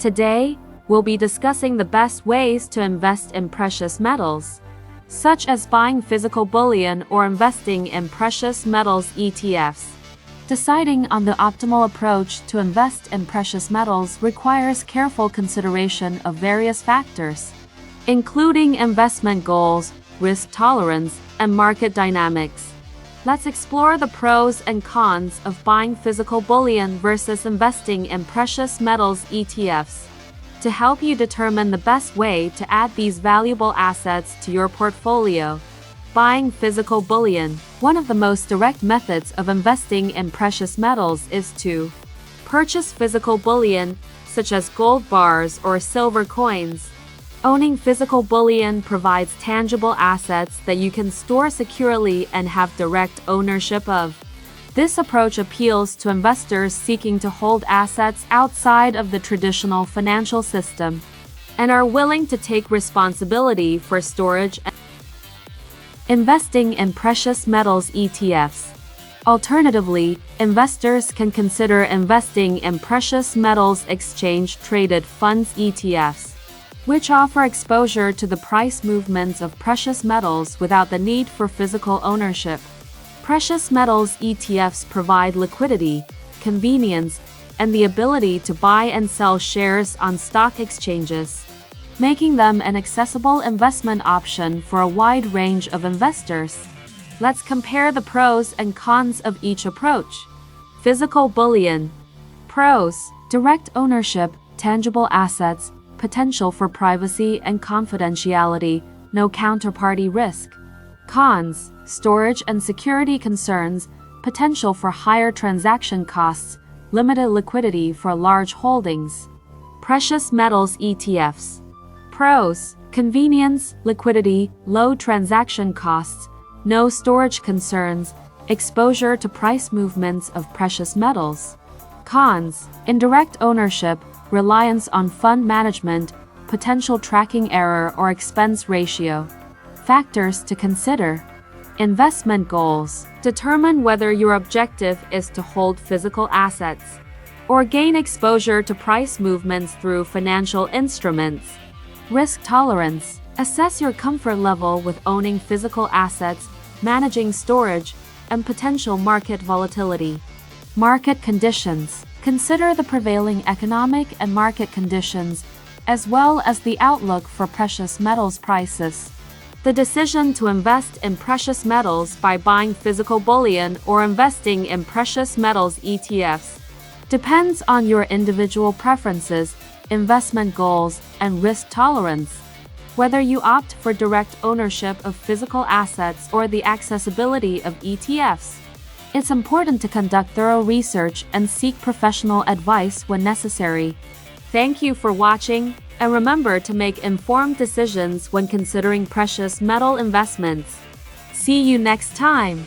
Today, we'll be discussing the best ways to invest in precious metals, such as buying physical bullion or investing in precious metals ETFs. Deciding on the optimal approach to invest in precious metals requires careful consideration of various factors, including investment goals, risk tolerance, and market dynamics. Let's explore the pros and cons of buying physical bullion versus investing in precious metals ETFs. To help you determine the best way to add these valuable assets to your portfolio. Buying physical bullion. One of the most direct methods of investing in precious metals is to purchase physical bullion, such as gold bars or silver coins. Owning physical bullion provides tangible assets that you can store securely and have direct ownership of. This approach appeals to investors seeking to hold assets outside of the traditional financial system and are willing to take responsibility for storage. Investing in precious metals ETFs. Alternatively, investors can consider investing in precious metals exchange-traded funds ETFs, which offer exposure to the price movements of precious metals without the need for physical ownership. Precious metals ETFs provide liquidity, convenience, and the ability to buy and sell shares on stock exchanges, making them an accessible investment option for a wide range of investors. Let's compare the pros and cons of each approach. Physical bullion. Pros: direct ownership, tangible assets, potential for privacy and confidentiality, no counterparty risk. Cons: storage and security concerns, potential for higher transaction costs, limited liquidity for large holdings. Precious metals ETFs. Pros: convenience, liquidity, low transaction costs, no storage concerns, exposure to price movements of precious metals. Cons: indirect ownership, reliance on fund management, potential tracking error or expense ratio. Factors to consider. Investment goals. Determine whether your objective is to hold physical assets or gain exposure to price movements through financial instruments. Risk tolerance. Assess your comfort level with owning physical assets, managing storage, and potential market volatility. Market conditions. Consider the prevailing economic and market conditions, as well as the outlook for precious metals prices. The decision to invest in precious metals by buying physical bullion or investing in precious metals ETFs depends on your individual preferences, investment goals, and risk tolerance. Whether you opt for direct ownership of physical assets or the accessibility of ETFs, it's important to conduct thorough research and seek professional advice when necessary. Thank you for watching, and remember to make informed decisions when considering precious metal investments. See you next time.